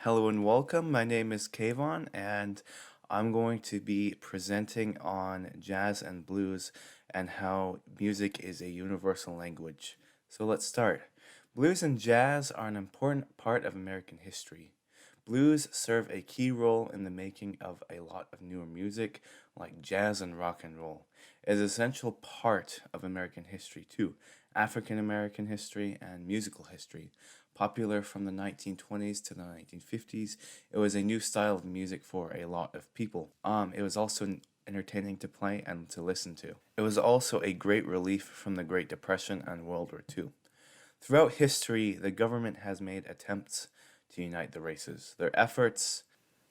Hello and welcome. My name is Kayvon, and I'm going to be presenting on jazz and blues and how music is a universal language. So let's start. Blues and jazz are an important part of American history. Blues serve a key role in the making of a lot of newer music, like jazz and rock and roll. It is an essential part of American history too, African American history and musical history. Popular from the 1920s to the 1950s, it was a new style of music for a lot of people. It was also entertaining to play and to listen to. It was also a great relief from the Great Depression and World War II. Throughout history, the government has made attempts to unite the races. Their efforts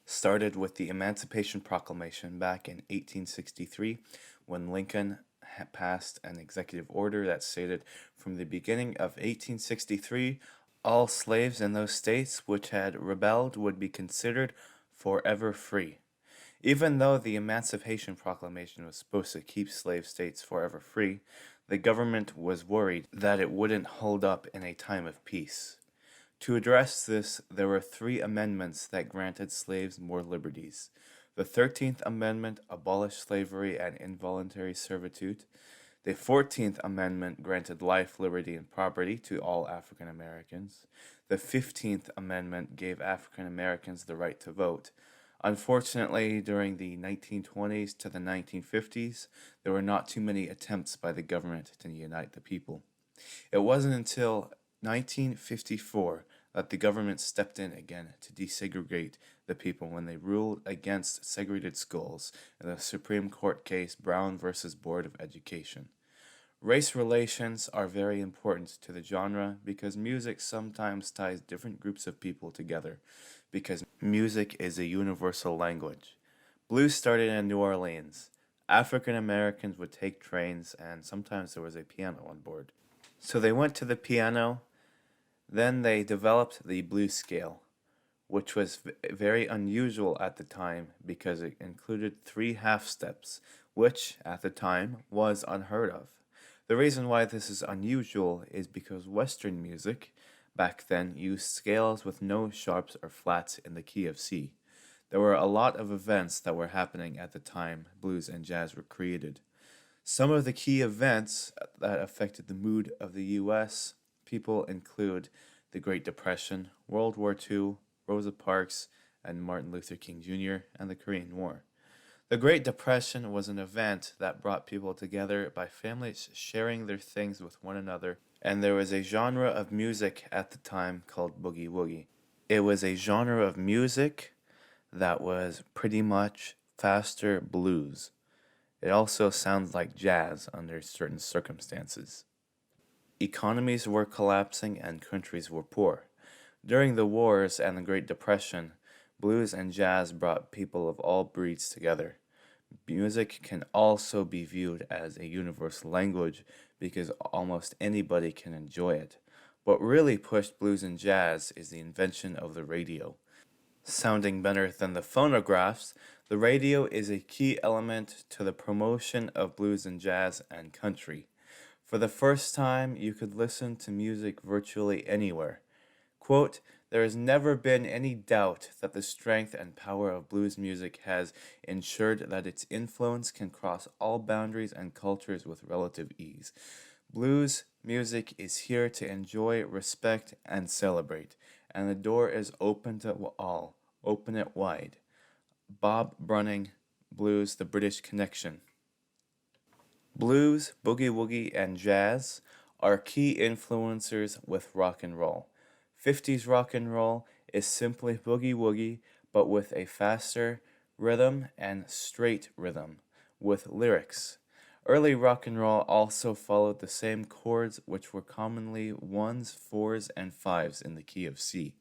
started with the Emancipation Proclamation back in 1863 when Lincoln passed an executive order that stated from the beginning of 1863 all slaves in those states which had rebelled would be considered forever free. Even though the Emancipation Proclamation was supposed to keep slave states forever free, the government was worried that it wouldn't hold up in a time of peace. To address this, there were three amendments that granted slaves more liberties. The 13th Amendment abolished slavery and involuntary servitude. The 14th Amendment granted life, liberty, and property to all African Americans. The 15th Amendment gave African Americans the right to vote. Unfortunately, during the 1920s to the 1950s, there were not too many attempts by the government to unite the people. It wasn't until 1954 that the government stepped in again to desegregate the people when they ruled against segregated schools in the Supreme Court case Brown versus Board of Education. Race relations are very important to the genre because music sometimes ties different groups of people together because music is a universal language. Blues started in New Orleans. African Americans would take trains and sometimes there was a piano on board. So they went to the piano, then they developed the blues scale, which was very unusual at the time because it included three half steps, which at the time was unheard of. The reason why this is unusual is because Western music back then used scales with no sharps or flats in the key of C. There were a lot of events that were happening at the time blues and jazz were created. Some of the key events that affected the mood of the U.S. people include the Great Depression, World War II, Rosa Parks, and Martin Luther King Jr., and the Korean War. The Great Depression was an event that brought people together by families sharing their things with one another, and there was a genre of music at the time called boogie woogie. It was a genre of music that was pretty much faster blues. It also sounds like jazz under certain circumstances. Economies were collapsing and countries were poor. During the wars and the Great Depression, blues and jazz brought people of all breeds together. Music can also be viewed as a universal language because almost anybody can enjoy it. What really pushed blues and jazz is the invention of the radio. Sounding better than the phonographs, the radio is a key element to the promotion of blues and jazz and country. For the first time, you could listen to music virtually anywhere. Quote, there has never been any doubt that the strength and power of blues music has ensured that its influence can cross all boundaries and cultures with relative ease. Blues music is here to enjoy, respect, and celebrate, and the door is open to all. Open it wide. Bob Brunning, Blues, The British Connection. Blues, boogie woogie, and jazz are key influencers with rock and roll. 50s rock and roll is simply boogie woogie, but with a faster rhythm and straight rhythm, with lyrics. Early rock and roll also followed the same chords, which were commonly ones, fours, and fives in the key of C.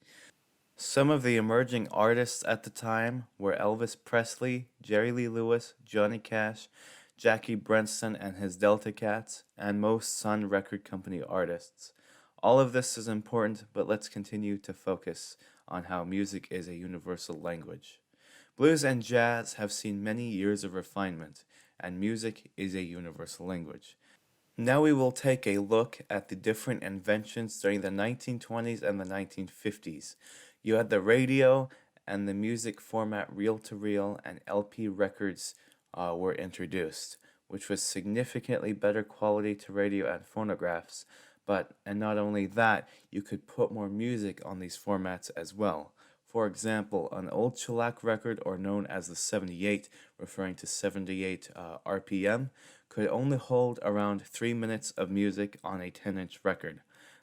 Some of the emerging artists at the time were Elvis Presley, Jerry Lee Lewis, Johnny Cash, Jackie Brenston and his Delta Cats, and most Sun Record Company artists. All of this is important, but let's continue to focus on how music is a universal language. Blues and jazz have seen many years of refinement, and music is a universal language. Now we will take a look at the different inventions during the 1920s and the 1950s. You had the radio and the music format reel-to-reel and LP records were introduced, which was significantly better quality to radio and phonographs. And not only that, you could put more music on these formats as well. For example, an old shellac record, or known as the 78, referring to 78 RPM, could only hold around 3 minutes of music on a 10-inch record.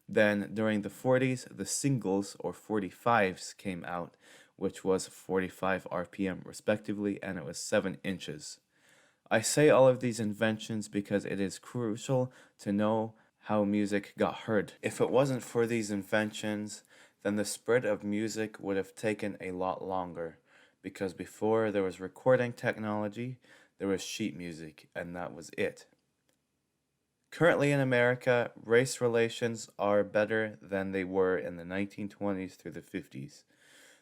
Then, during the 40s, the singles, or 45s, came out, which was 45 RPM respectively, and it was 7 inches. I say all of these inventions because it is crucial to know how music got heard. If it wasn't for these inventions, then the spread of music would have taken a lot longer, because before there was recording technology, there was sheet music, and that was it. Currently in America, race relations are better than they were in the 1920s through the 50s.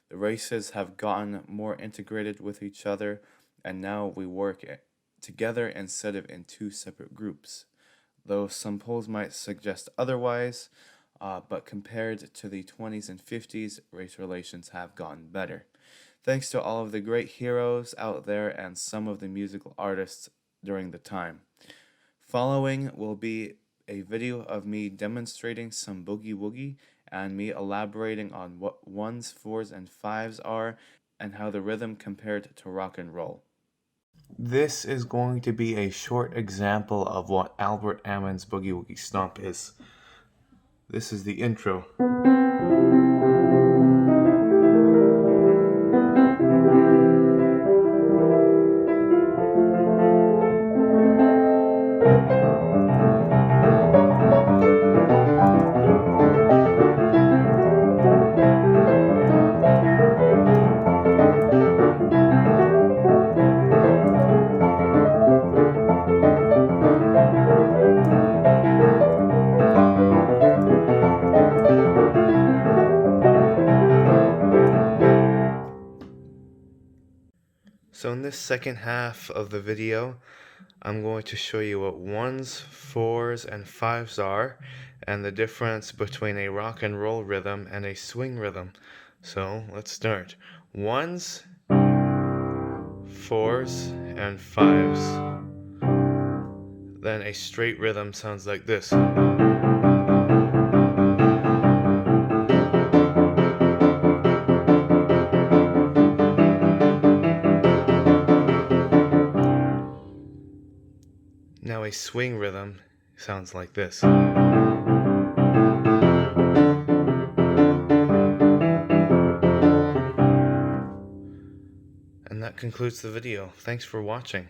The races have gotten more integrated with each other, and now we work together instead of in two separate groups. Though some polls might suggest otherwise, but compared to the 20s and 50s, race relations have gotten better. Thanks to all of the great heroes out there and some of the musical artists during the time. Following will be a video of me demonstrating some boogie woogie and me elaborating on what ones, fours, and fives are and how the rhythm compared to rock and roll. This is going to be a short example of what Albert Ammon's boogie woogie stomp is. This is the intro. So in this second half of the video, I'm going to show you what ones, fours, and fives are, and the difference between a rock and roll rhythm and a swing rhythm. So let's start. Ones, fours, and fives. Then a straight rhythm sounds like this. Now a swing rhythm sounds like this. And that concludes the video. Thanks for watching.